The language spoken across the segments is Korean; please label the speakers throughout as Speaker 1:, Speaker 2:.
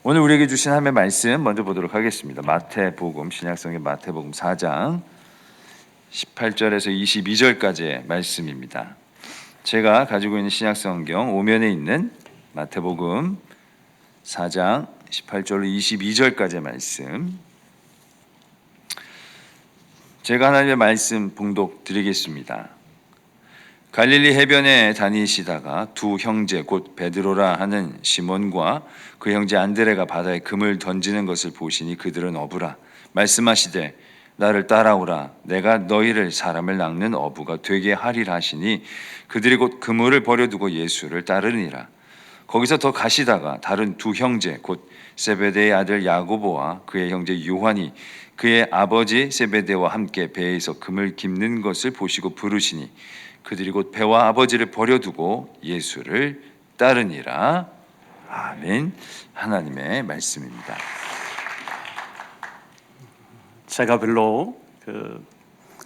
Speaker 1: 오늘 우리에게 주신 하나님의 말씀 먼저 보도록 하겠습니다. 마태복음, 신약성경 마태복음 4장 18절에서 22절까지의 말씀입니다. 제가 가지고 있는 신약성경 오면에 있는 마태복음 4장 18절로 22절까지의 말씀, 제가 하나님의 말씀 봉독 드리겠습니다. 갈릴리 해변에 다니시다가 두 형제 곧 베드로라 하는 시몬과 그 형제 안드레가 바다에 금을 던지는 것을 보시니 그들은 어부라. 말씀하시되 나를 따라오라. 내가 너희를 사람을 낚는 어부가 되게 하리라 하시니 그들이 곧 그물을 버려두고 예수를 따르니라. 거기서 더 가시다가 다른 두 형제 곧 세베대의 아들 야고보와 그의 형제 요한이 그의 아버지 세베대와 함께 배에서 금을 깁는 것을 보시고 부르시니 그들이 곧 배와 아버지를 버려두고 예수를 따르니라. 아멘. 하나님의 말씀입니다.
Speaker 2: 제가 별로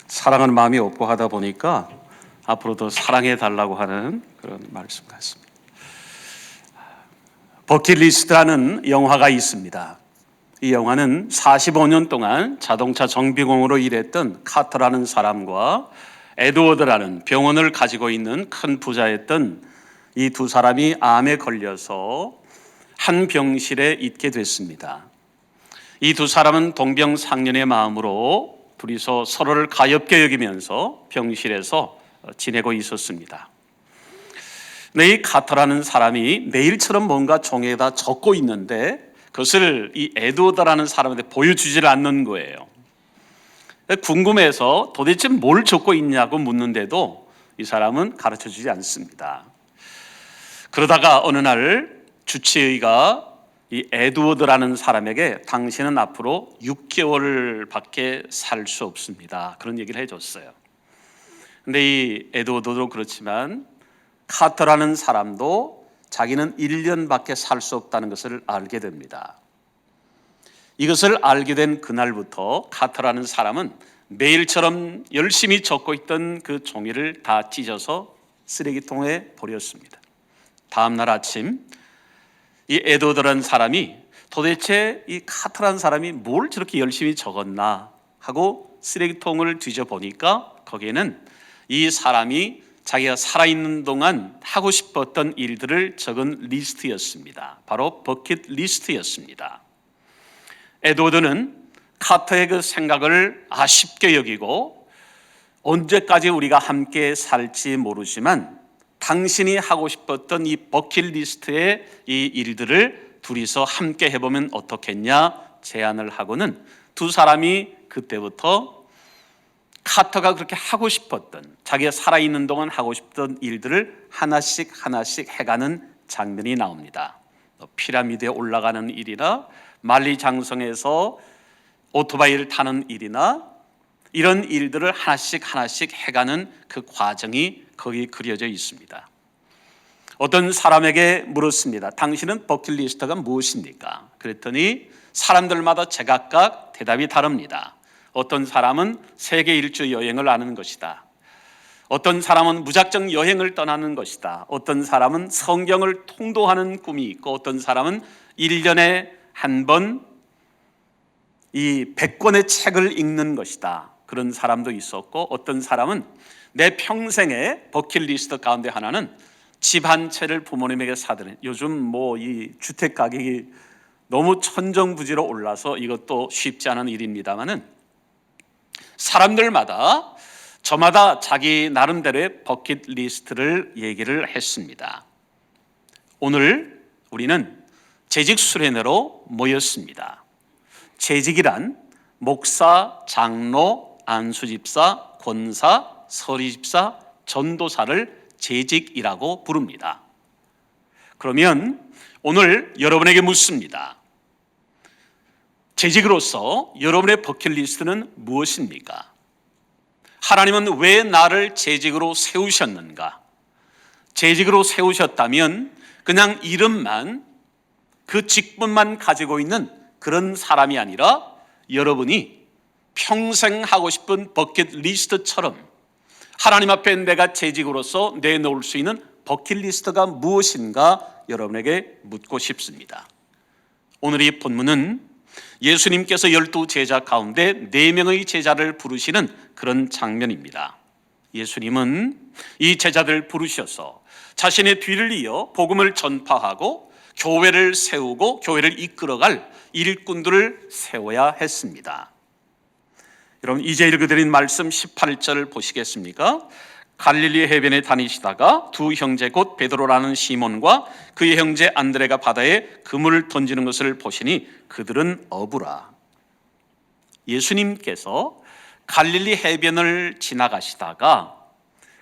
Speaker 2: 사랑하는 마음이 없고 하다 보니까 앞으로 더 사랑해 달라고 하는 그런 말씀 같습니다. 버킷리스트라는 영화가 있습니다. 이 영화는 45년 동안 자동차 정비공으로 일했던 카터라는 사람과 에드워드라는 병원을 가지고 있는 큰 부자였던 이 두 사람이 암에 걸려서 한 병실에 있게 됐습니다. 이 두 사람은 동병상련의 마음으로 둘이서 서로를 가엾게 여기면서 병실에서 지내고 있었습니다. 근데 이 카터라는 사람이 내일처럼 뭔가 종이에다 적고 있는데 그것을 이 에드워드라는 사람한테 보여주질 않는 거예요. 궁금해서 도대체 뭘 적고 있냐고 묻는데도 이 사람은 가르쳐주지 않습니다. 그러다가 어느 날 주치의가 이 에드워드라는 사람에게 당신은 앞으로 6개월밖에 살 수 없습니다, 그런 얘기를 해줬어요. 근데 이 에드워드도 그렇지만 카터라는 사람도 자기는 1년밖에 살 수 없다는 것을 알게 됩니다. 이것을 알게 된 그날부터 카터라는 사람은 매일처럼 열심히 적고 있던 그 종이를 다 찢어서 쓰레기통에 버렸습니다. 다음 날 아침 이 에드워드라는 사람이 도대체 이 카터라는 사람이 뭘 저렇게 열심히 적었나 하고 쓰레기통을 뒤져보니까 거기에는 이 사람이 자기가 살아있는 동안 하고 싶었던 일들을 적은 리스트였습니다. 바로 버킷 리스트였습니다. 에드워드는 카터의 그 생각을 아쉽게 여기고 언제까지 우리가 함께 살지 모르지만 당신이 하고 싶었던 이 버킷리스트의 이 일들을 둘이서 함께 해보면 어떻겠냐 제안을 하고는 두 사람이 그때부터 카터가 그렇게 하고 싶었던, 자기가 살아있는 동안 하고 싶던 일들을 하나씩 해가는 장면이 나옵니다. 피라미드에 올라가는 일이나 만리장성에서 오토바이를 타는 일이나 이런 일들을 하나씩 해가는 그 과정이 거기 그려져 있습니다. 어떤 사람에게 물었습니다. 당신은 버킷리스트가 무엇입니까? 그랬더니 사람들마다 제각각 대답이 다릅니다. 어떤 사람은 세계 일주 여행을 하는 것이다. 어떤 사람은 무작정 여행을 떠나는 것이다. 어떤 사람은 성경을 통독하는 꿈이 있고 어떤 사람은 1년에 한 번 이 100권의 책을 읽는 것이다. 그런 사람도 있었고 어떤 사람은 내 평생의 버킷리스트 가운데 하나는 집 한 채를 부모님에게 사드리는, 요즘 뭐 이 주택 가격이 너무 천정부지로 올라서 이것도 쉽지 않은 일입니다만은 사람들마다 저마다 자기 나름대로의 버킷리스트를 얘기를 했습니다. 오늘 우리는 재직 수련회로 모였습니다. 재직이란 목사, 장로, 안수집사, 권사, 서리집사, 전도사를 재직이라고 부릅니다. 그러면 오늘 여러분에게 묻습니다. 재직으로서 여러분의 버킷리스트는 무엇입니까? 하나님은 왜 나를 재직으로 세우셨는가? 재직으로 세우셨다면 그냥 이름만, 그 직분만 가지고 있는 그런 사람이 아니라 여러분이 평생 하고 싶은 버킷리스트처럼 하나님 앞에 내가 재직으로서 내놓을 수 있는 버킷리스트가 무엇인가 여러분에게 묻고 싶습니다. 오늘의 본문은 예수님께서 12 제자 가운데 4명의 제자를 부르시는 그런 장면입니다. 예수님은 이 제자들을 부르셔서 자신의 뒤를 이어 복음을 전파하고 교회를 세우고 교회를 이끌어갈 일꾼들을 세워야 했습니다. 여러분, 이제 읽어드린 말씀 18절 보시겠습니까? 갈릴리 해변에 다니시다가 두 형제 곧 베드로라는 시몬과 그의 형제 안드레가 바다에 그물을 던지는 것을 보시니 그들은 어부라. 예수님께서 갈릴리 해변을 지나가시다가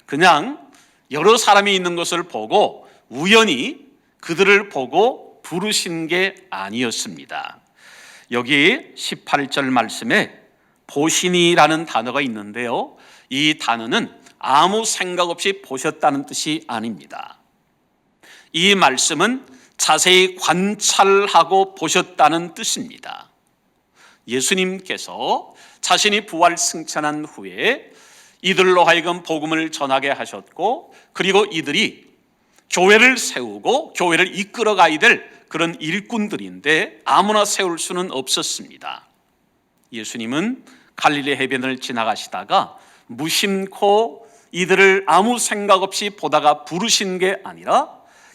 Speaker 2: 그냥 여러 사람이 있는 것을 보고 우연히 그들을 보고 부르신 게 아니었습니다. 여기 18절 말씀에 보시니라는 단어가 있는데요, 이 단어는 아무 생각 없이 보셨다는 뜻이 아닙니다. 이 말씀은 자세히 관찰하고 보셨다는 뜻입니다. 예수님께서 자신이 부활 승천한 후에 이들로 하여금 복음을 전하게 하셨고, 그리고 이들이 교회를 세우고 교회를 이끌어가야 될 그런 일꾼들인데 아무나 세울 수는 없었습니다. 예수님은 갈릴리 해변을 지나가시다가 무심코 이들을 아무 생각 없이 보다가 부르신 게 아니라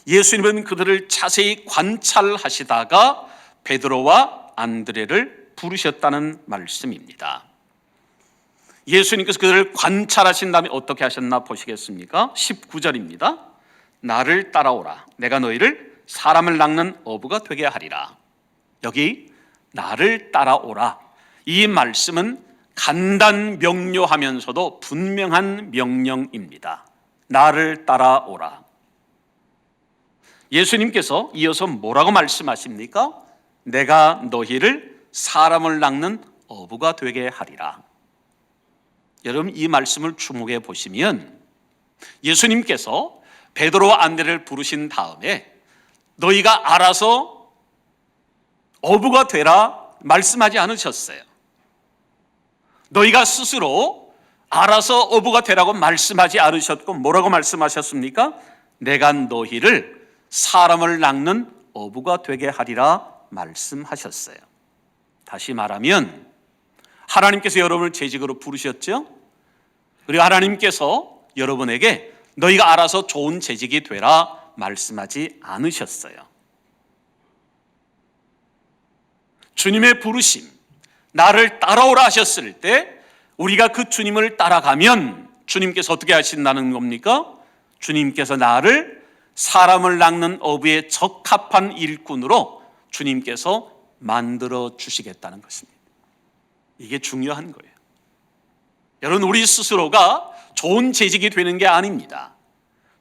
Speaker 2: 예수님은 그들을 자세히 관찰하시다가 베드로와 안드레를 부르셨다는 말씀입니다. 예수님께서 그들을 관찰하신 다음에 어떻게 하셨나 보시겠습니까? 19절입니다. 나를 따라오라. 내가 너희를 사람을 낚는 어부가 되게 하리라. 여기 나를 따라오라. 이 말씀은 간단 명료하면서도 분명한 명령입니다. 나를 따라오라. 예수님께서 이어서 뭐라고 말씀하십니까? 내가 너희를 사람을 낚는 어부가 되게 하리라. 여러분, 이 말씀을 주목해 보시면 예수님께서 베드로와 안드레를 부르신 다음에 너희가 알아서 어부가 되라 말씀하지 않으셨어요. 너희가 스스로 알아서 어부가 되라고 말씀하지 않으셨고 뭐라고 말씀하셨습니까? 내가 너희를 사람을 낚는 어부가 되게 하리라 말씀하셨어요. 다시 말하면 하나님께서 여러분을 재직으로 부르셨죠? 그리고 하나님께서 여러분에게 너희가 알아서 좋은 재직이 되라 말씀하지 않으셨어요. 주님의 부르심, 나를 따라오라 하셨을 때 우리가 그 주님을 따라가면 주님께서 어떻게 하신다는 겁니까? 주님께서 나를 사람을 낚는 어부에 적합한 일꾼으로 주님께서 만들어 주시겠다는 것입니다. 이게 중요한 거예요. 여러분, 우리 스스로가 좋은 재직이 되는 게 아닙니다.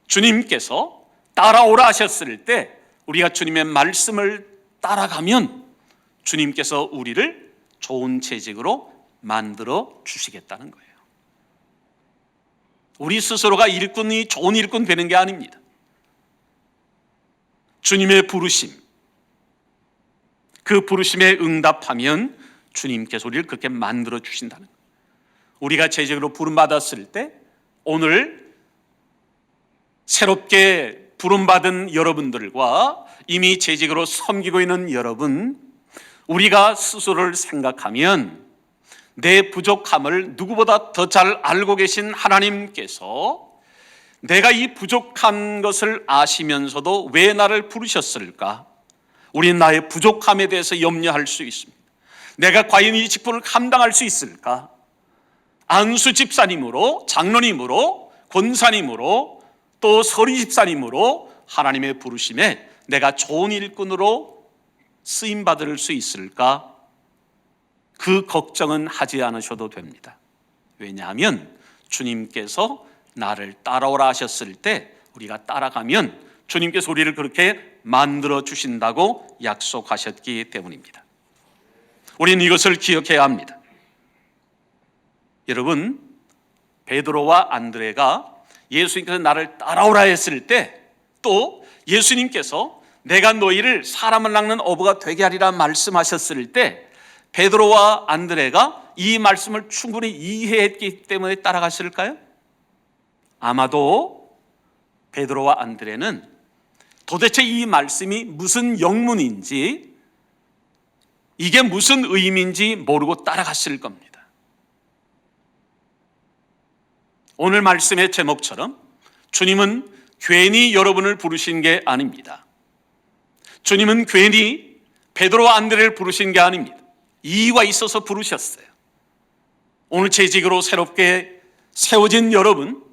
Speaker 2: 주님께서 따라오라 하셨을 때 우리가 주님의 말씀을 따라가면 주님께서 우리를 좋은 재직으로 만들어 주시겠다는 거예요. 우리 스스로가 일꾼이 좋은 일꾼 되는 게 아닙니다. 주님의 부르심, 그 부르심에 응답하면 주님께서 우리를 그렇게 만들어 주신다는 거예요. 우리가 재직으로 부름받았을 때 오늘 새롭게 부름받은 여러분들과 이미 재직으로 섬기고 있는 여러분, 우리가 스스로를 생각하면 내 부족함을 누구보다 더 잘 알고 계신 하나님께서 내가 이 부족한 것을 아시면서도 왜 나를 부르셨을까? 우리는 나의 부족함에 대해서 염려할 수 있습니다. 내가 과연 이 직분을 감당할 수 있을까? 안수 집사님으로, 장로님으로, 권사님으로, 또 서리 집사님으로 하나님의 부르심에 내가 좋은 일꾼으로 쓰임받을 수 있을까? 그 걱정은 하지 않으셔도 됩니다. 왜냐하면 주님께서 나를 따라오라 하셨을 때 우리가 따라가면 주님께서 우리를 그렇게 만들어 주신다고 약속하셨기 때문입니다. 우리는 이것을 기억해야 합니다. 여러분, 베드로와 안드레가 예수님께서 나를 따라오라 했을 때 또 예수님께서 내가 너희를 사람을 낚는 어부가 되게 하리라 말씀하셨을 때 베드로와 안드레가 이 말씀을 충분히 이해했기 때문에 따라갔을까요? 아마도 베드로와 안드레는 도대체 이 말씀이 무슨 영문인지 이게 무슨 의미인지 모르고 따라갔을 겁니다. 오늘 말씀의 제목처럼 주님은 괜히 여러분을 부르신 게 아닙니다. 주님은 괜히 베드로와 안드레를 부르신 게 아닙니다. 이유가 있어서 부르셨어요. 오늘 재직으로 새롭게 세워진 여러분,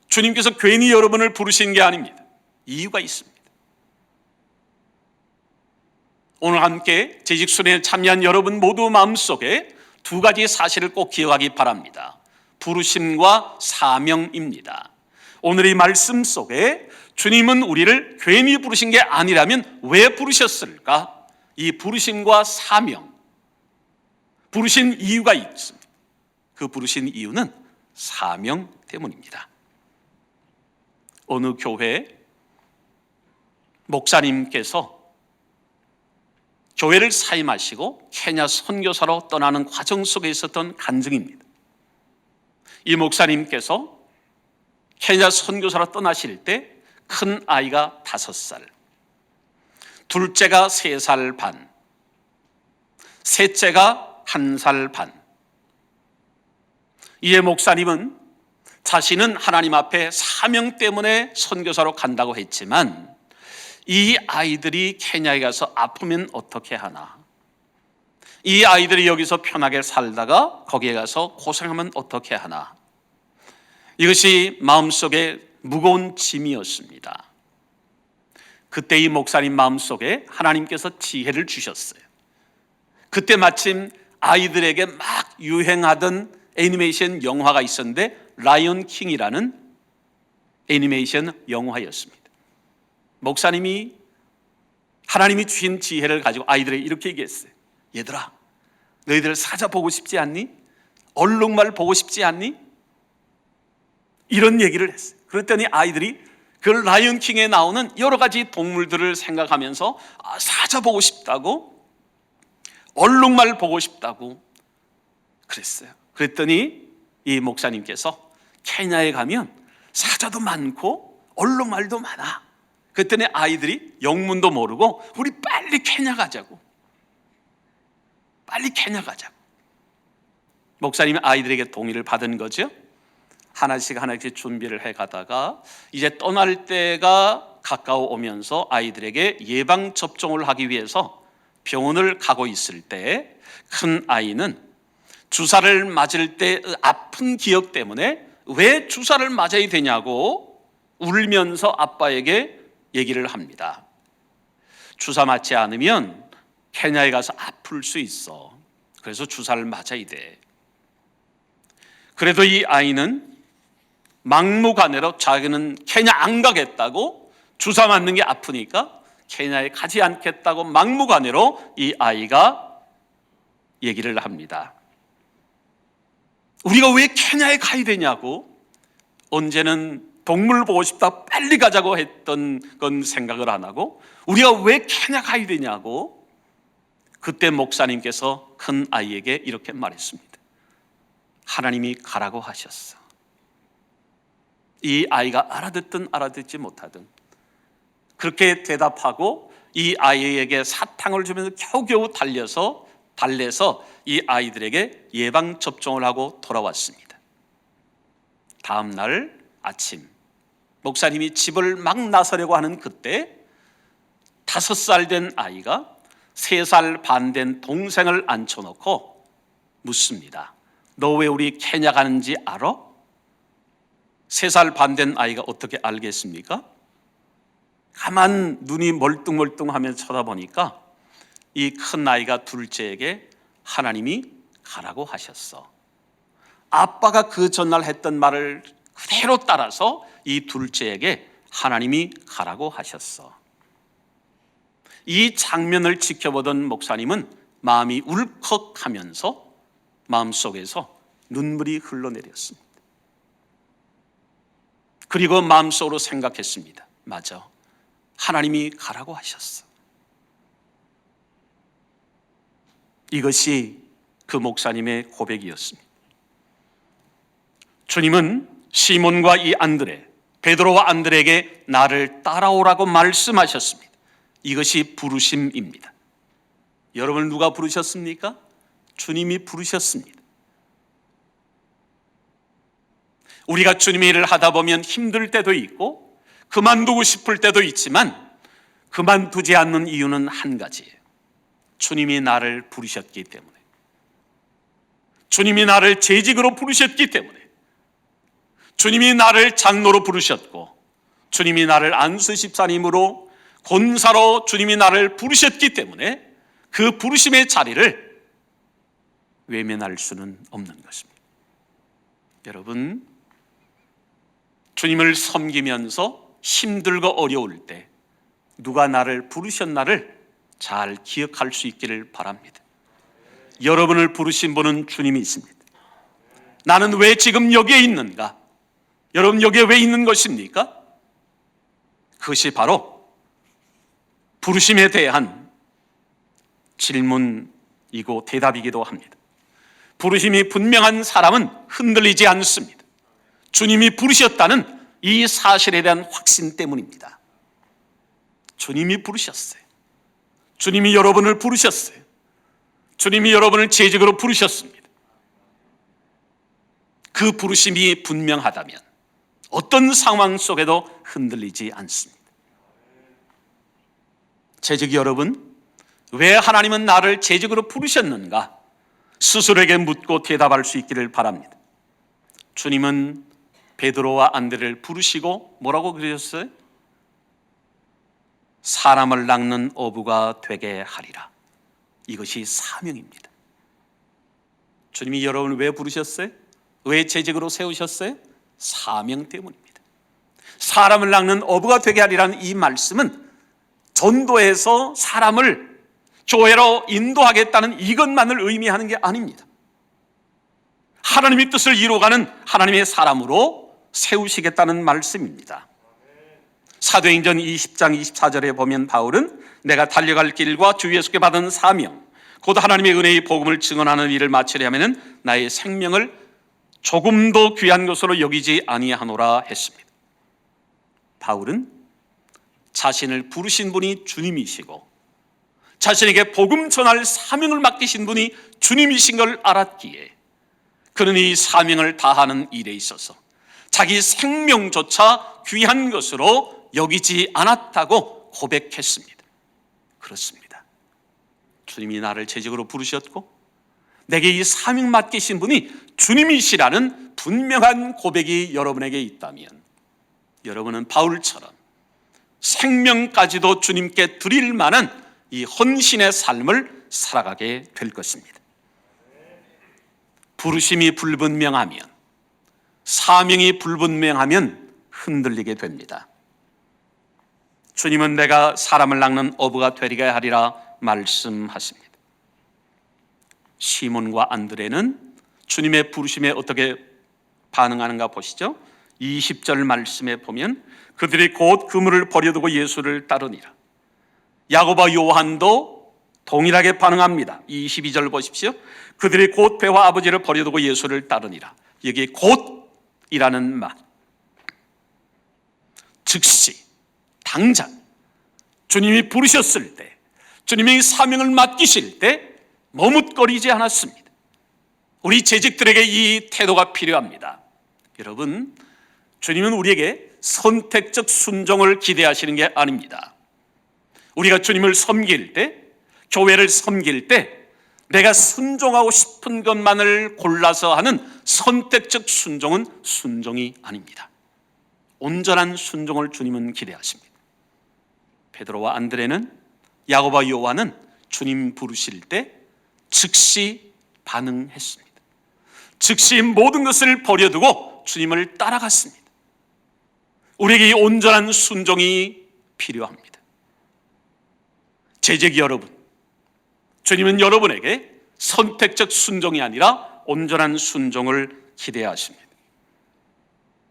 Speaker 2: 주님께서 괜히 여러분을 부르신 게 아닙니다. 이유가 있습니다. 오늘 함께 재직 수련에 참여한 여러분 모두 마음속에 두 가지 사실을 꼭 기억하기 바랍니다. 부르심과 사명입니다. 오늘 이 말씀 속에 주님은 우리를 괜히 부르신 게 아니라면 왜 부르셨을까? 이 부르심과 사명, 부르신 이유가 있습니다. 그 부르신 이유는 사명 때문입니다. 어느 교회 목사님께서 교회를 사임하시고 케냐 선교사로 떠나는 과정 속에 있었던 간증입니다. 이 목사님께서 케냐 선교사로 떠나실 때 큰 아이가 5살, 둘째가 3살 반, 셋째가 1살 반. 이에 목사님은 자신은 하나님 앞에 사명 때문에 선교사로 간다고 했지만 이 아이들이 케냐에 가서 아프면 어떻게 하나, 이 아이들이 여기서 편하게 살다가 거기에 가서 고생하면 어떻게 하나, 이것이 마음속에 무거운 짐이었습니다. 그때 이 목사님 마음속에 하나님께서 지혜를 주셨어요. 그때 마침 아이들에게 막 유행하던 애니메이션 영화가 있었는데 라이언 킹이라는 애니메이션 영화였습니다. 목사님이 하나님이 주신 지혜를 가지고 아이들에게 이렇게 얘기했어요. 얘들아, 너희들 사자 보고 싶지 않니? 얼룩말 보고 싶지 않니? 이런 얘기를 했어요. 그랬더니 아이들이 그 라이언 킹에 나오는 여러 가지 동물들을 생각하면서 사자 보고 싶다고, 얼룩말 보고 싶다고 그랬어요. 그랬더니 이 목사님께서 케냐에 가면 사자도 많고 얼룩말도 많아. 그랬더니 아이들이 영문도 모르고 우리 빨리 케냐 가자고. 빨리 케냐 가자고. 목사님이 아이들에게 동의를 받은 거죠. 하나씩 준비를 해 가다가 이제 떠날 때가 가까워 오면서 아이들에게 예방 접종을 하기 위해서 병원을 가고 있을 때 큰 아이는 주사를 맞을 때 아픈 기억 때문에 왜 주사를 맞아야 되냐고 울면서 아빠에게 얘기를 합니다. 주사 맞지 않으면 케냐에 가서 아플 수 있어. 그래서 주사를 맞아야 돼. 그래도 이 아이는 막무가내로 자기는 케냐 안 가겠다고, 주사 맞는 게 아프니까 케냐에 가지 않겠다고 막무가내로 이 아이가 얘기를 합니다. 우리가 왜 케냐에 가야 되냐고, 언제는 동물 보고 싶다 빨리 가자고 했던 건 생각을 안 하고 우리가 왜 케냐 가야 되냐고. 그때 목사님께서 큰 아이에게 이렇게 말했습니다. 하나님이 가라고 하셨어. 이 아이가 알아듣든 알아듣지 못하든 그렇게 대답하고 이 아이에게 사탕을 주면서 겨우겨우 달래서 이 아이들에게 예방접종을 하고 돌아왔습니다. 다음 날 아침 목사님이 집을 막 나서려고 하는 그때 5살 된 아이가 3살 반 된 동생을 앉혀놓고 묻습니다. 너 왜 우리 케냐 가는지 알아? 3살 반 된 아이가 어떻게 알겠습니까? 가만 눈이 멀뚱멀뚱하면서 쳐다보니까 이 큰 아이가 둘째에게 하나님이 가라고 하셨어. 아빠가 그 전날 했던 말을 그대로 따라서 이 둘째에게 하나님이 가라고 하셨어. 이 장면을 지켜보던 목사님은 마음이 울컥하면서 마음속에서 눈물이 흘러내렸습니다. 그리고 마음속으로 생각했습니다. 맞아, 하나님이 가라고 하셨어. 이것이 그 목사님의 고백이었습니다. 주님은 시몬과 이 안드레, 베드로와 안드레에게 나를 따라오라고 말씀하셨습니다. 이것이 부르심입니다. 여러분을 누가 부르셨습니까? 주님이 부르셨습니다. 우리가 주님의 일을 하다 보면 힘들 때도 있고 그만두고 싶을 때도 있지만 그만두지 않는 이유는 한 가지예요. 주님이 나를 부르셨기 때문에, 주님이 나를 재직으로 부르셨기 때문에, 주님이 나를 장로로 부르셨고 주님이 나를 안수 집사님으로 권사로 주님이 나를 부르셨기 때문에 그 부르심의 자리를 외면할 수는 없는 것입니다. 여러분, 주님을 섬기면서 힘들고 어려울 때 누가 나를 부르셨나를 잘 기억할 수 있기를 바랍니다. 여러분을 부르신 분은 주님이십니다. 나는 왜 지금 여기에 있는가? 여러분, 여기에 왜 있는 것입니까? 그것이 바로 부르심에 대한 질문이고 대답이기도 합니다. 부르심이 분명한 사람은 흔들리지 않습니다. 주님이 부르셨다는 이 사실에 대한 확신 때문입니다. 주님이 부르셨어요. 주님이 여러분을 부르셨어요. 주님이 여러분을 재직으로 부르셨습니다. 그 부르심이 분명하다면 어떤 상황 속에도 흔들리지 않습니다. 재직 여러분, 왜 하나님은 나를 재직으로 부르셨는가? 스스로에게 묻고 대답할 수 있기를 바랍니다. 주님은 베드로와 안드레를 부르시고 뭐라고 그러셨어요? 사람을 낚는 어부가 되게 하리라. 이것이 사명입니다. 주님이 여러분을 왜 부르셨어요? 왜 재직으로 세우셨어요? 사명 때문입니다. 사람을 낚는 어부가 되게 하리라는 이 말씀은 전도해서 사람을 교회로 인도하겠다는 이것만을 의미하는 게 아닙니다. 하나님의 뜻을 이루어가는 하나님의 사람으로 세우시겠다는 말씀입니다. 사도행전 20장 24절에 보면 바울은 내가 달려갈 길과 주 예수께 받은 사명 곧 하나님의 은혜의 복음을 증언하는 일을 마치려면 나의 생명을 조금도 귀한 것으로 여기지 아니하노라 했습니다. 바울은 자신을 부르신 분이 주님이시고 자신에게 복음 전할 사명을 맡기신 분이 주님이신 걸 알았기에 그는 이 사명을 다하는 일에 있어서 자기 생명조차 귀한 것으로 여기지 않았다고 고백했습니다. 그렇습니다. 주님이 나를 재직으로 부르셨고 내게 이 사명 맡기신 분이 주님이시라는 분명한 고백이 여러분에게 있다면 여러분은 바울처럼 생명까지도 주님께 드릴 만한 이 헌신의 삶을 살아가게 될 것입니다. 부르심이 불분명하면, 사명이 불분명하면 흔들리게 됩니다. 주님은 내가 사람을 낚는 어부가 되리게 하리라 말씀하십니다. 시몬과 안드레는 주님의 부르심에 어떻게 반응하는가 보시죠. 20절 말씀에 보면 그들이 곧 그물을 버려두고 예수를 따르니라. 야고보와 요한도 동일하게 반응합니다. 22절 보십시오. 그들이 곧 배와 아버지를 버려두고 예수를 따르니라. 여기 곧이라는 말, 즉시, 당장 주님이 부르셨을 때, 주님이 사명을 맡기실 때 머뭇거리지 않았습니다. 우리 재직들에게 이 태도가 필요합니다. 여러분, 주님은 우리에게 선택적 순종을 기대하시는 게 아닙니다. 우리가 주님을 섬길 때, 교회를 섬길 때 내가 순종하고 싶은 것만을 골라서 하는 선택적 순종은 순종이 아닙니다. 온전한 순종을 주님은 기대하십니다. 베드로와 안드레는, 야고보와 요한은 주님 부르실 때 즉시 반응했습니다. 즉시 모든 것을 버려두고 주님을 따라갔습니다. 우리에게 이 온전한 순종이 필요합니다. 재직이 여러분, 주님은 여러분에게 선택적 순종이 아니라 온전한 순종을 기대하십니다.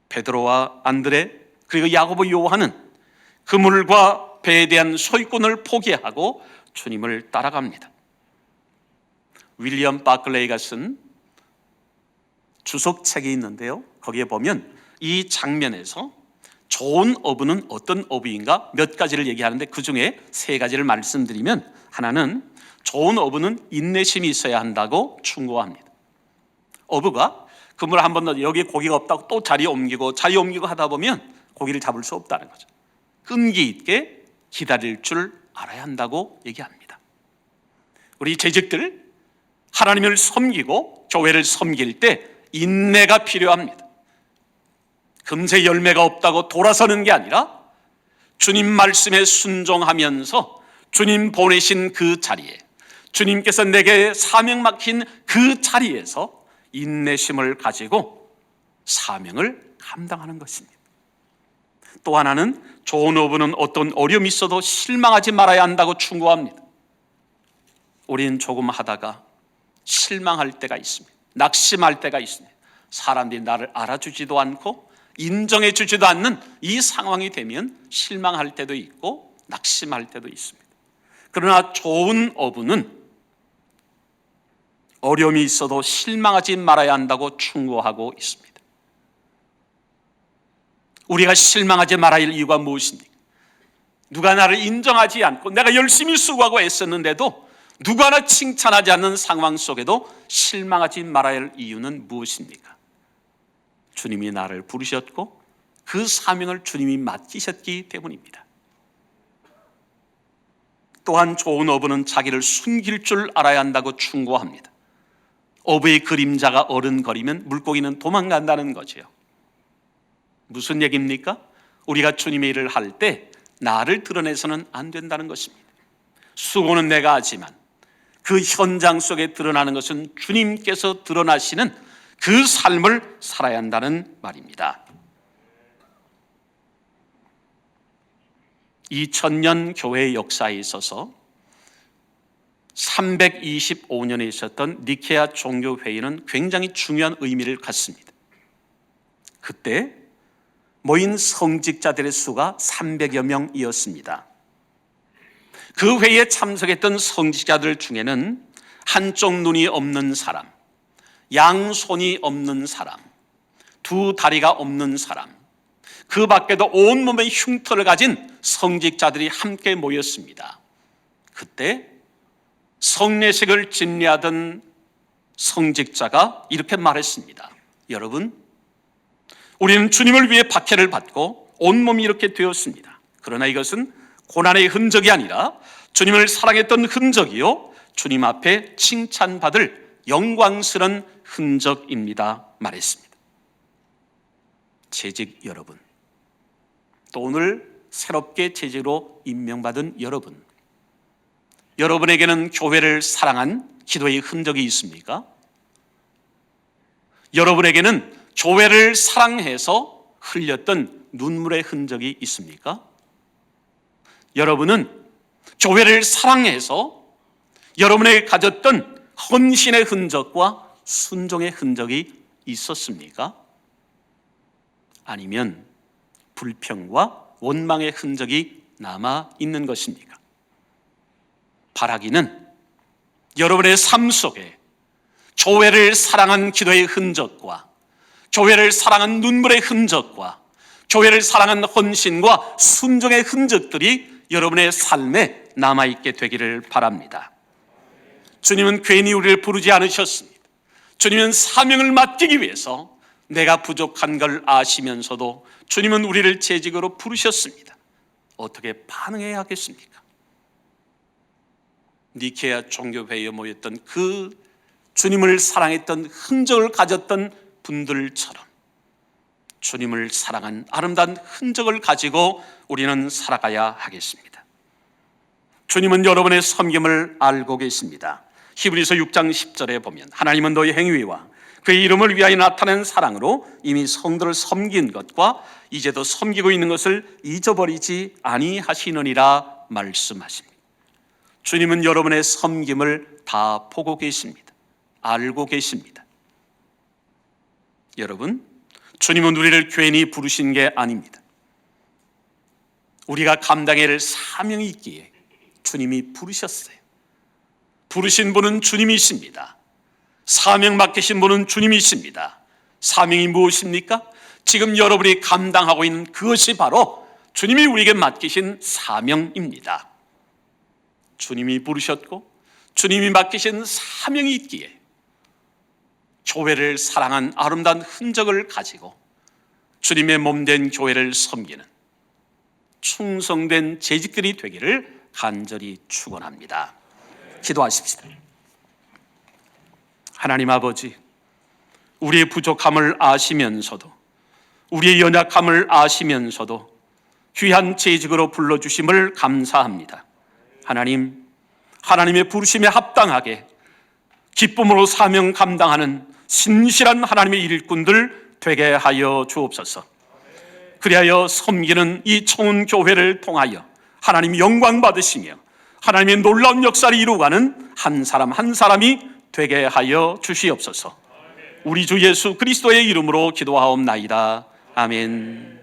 Speaker 2: 베드로와 안드레 그리고 야고보 요한은 그물과 배에 대한 소유권을 포기하고 주님을 따라갑니다. 윌리엄 바클레이가 쓴 주석책이 있는데요, 거기에 보면 이 장면에서 좋은 어부는 어떤 어부인가 몇 가지를 얘기하는데 그 중에 세 가지를 말씀드리면, 하나는 좋은 어부는 인내심이 있어야 한다고 충고합니다. 어부가 그물 한 번 더 여기에 고기가 없다고 또 자리 옮기고 하다 보면 고기를 잡을 수 없다는 거죠. 끈기 있게 기다릴 줄 알아야 한다고 얘기합니다. 우리 재직들 하나님을 섬기고 교회를 섬길 때 인내가 필요합니다. 금세 열매가 없다고 돌아서는 게 아니라 주님 말씀에 순종하면서 주님 보내신 그 자리에, 주님께서 내게 사명 맡긴 그 자리에서 인내심을 가지고 사명을 감당하는 것입니다. 또 하나는 좋은 어부는 어떤 어려움이 있어도 실망하지 말아야 한다고 충고합니다. 우리는 조금 하다가 실망할 때가 있습니다. 낙심할 때가 있습니다. 사람들이 나를 알아주지도 않고 인정해 주지도 않는 이 상황이 되면 실망할 때도 있고 낙심할 때도 있습니다. 그러나 좋은 어부는 어려움이 있어도 실망하지 말아야 한다고 충고하고 있습니다. 우리가 실망하지 말아야 할 이유가 무엇입니까? 누가 나를 인정하지 않고 내가 열심히 수고하고 애썼는데도 누가 하나 칭찬하지 않는 상황 속에도 실망하지 말아야 할 이유는 무엇입니까? 주님이 나를 부르셨고 그 사명을 주님이 맡기셨기 때문입니다. 또한 좋은 어부는 자기를 숨길 줄 알아야 한다고 충고합니다. 어부의 그림자가 어른거리면 물고기는 도망간다는 거죠. 무슨 얘기입니까? 우리가 주님의 일을 할 때 나를 드러내서는 안 된다는 것입니다. 수고는 내가 하지만 그 현장 속에 드러나는 것은 주님께서 드러나시는 그 삶을 살아야 한다는 말입니다. 2000년 교회의 역사에 있어서 325년에 있었던 니케아 종교회의는 굉장히 중요한 의미를 갖습니다. 그때 모인 성직자들의 수가 300여 명이었습니다. 그 회의에 참석했던 성직자들 중에는 한쪽 눈이 없는 사람, 양손이 없는 사람, 두 다리가 없는 사람, 그 밖에도 온몸에 흉터를 가진 성직자들이 함께 모였습니다. 그때 성례식을 진리하던 성직자가 이렇게 말했습니다. 여러분, 우리는 주님을 위해 박해를 받고 온몸이 이렇게 되었습니다. 그러나 이것은 고난의 흔적이 아니라 주님을 사랑했던 흔적이요, 주님 앞에 칭찬받을 영광스러운 흔적입니다 말했습니다. 재직 여러분, 또 오늘 새롭게 재직으로 임명받은 여러분, 여러분에게는 교회를 사랑한 기도의 흔적이 있습니까? 여러분에게는 교회를 사랑해서 흘렸던 눈물의 흔적이 있습니까? 여러분은 교회를 사랑해서 여러분에게 가졌던 헌신의 흔적과 순종의 흔적이 있었습니까? 아니면 불평과 원망의 흔적이 남아 있는 것입니까? 바라기는 여러분의 삶 속에 교회를 사랑한 기도의 흔적과 교회를 사랑한 눈물의 흔적과 교회를 사랑한 헌신과 순종의 흔적들이 여러분의 삶에 남아있게 되기를 바랍니다. 주님은 괜히 우리를 부르지 않으셨습니다. 주님은 사명을 맡기기 위해서 내가 부족한 걸 아시면서도 주님은 우리를 재직으로 부르셨습니다. 어떻게 반응해야 하겠습니까? 니케아 종교회의에 모였던 그 주님을 사랑했던 흔적을 가졌던 분들처럼 주님을 사랑한 아름다운 흔적을 가지고 우리는 살아가야 하겠습니다. 주님은 여러분의 섬김을 알고 계십니다. 히브리서 6장 10절에 보면 하나님은 너희 행위와 그의 이름을 위하여 나타낸 사랑으로 이미 성도를 섬긴 것과 이제도 섬기고 있는 것을 잊어버리지 아니하시느니라 말씀하십니다. 주님은 여러분의 섬김을 다 보고 계십니다. 알고 계십니다. 여러분, 주님은 우리를 괜히 부르신 게 아닙니다. 우리가 감당해야 할 사명이 있기에 주님이 부르셨어요. 부르신 분은 주님이십니다. 사명 맡기신 분은 주님이십니다. 사명이 무엇입니까? 지금 여러분이 감당하고 있는 그것이 바로 주님이 우리에게 맡기신 사명입니다. 주님이 부르셨고 주님이 맡기신 사명이 있기에 교회를 사랑한 아름다운 흔적을 가지고 주님의 몸된 교회를 섬기는 충성된 재직들이 되기를 간절히 축원합니다. 기도하십시다. 하나님 아버지, 우리의 부족함을 아시면서도 우리의 연약함을 아시면서도 귀한 재직으로 불러주심을 감사합니다. 하나님, 하나님의 부르심에 합당하게 기쁨으로 사명 감당하는 신실한 하나님의 일꾼들 되게 하여 주옵소서. 그리하여 섬기는 이 청운 교회를 통하여 하나님 영광 받으시며 하나님의 놀라운 역사를 이루어가는 한 사람 한 사람이 되게 하여 주시옵소서. 우리 주 예수 그리스도의 이름으로 기도하옵나이다. 아멘.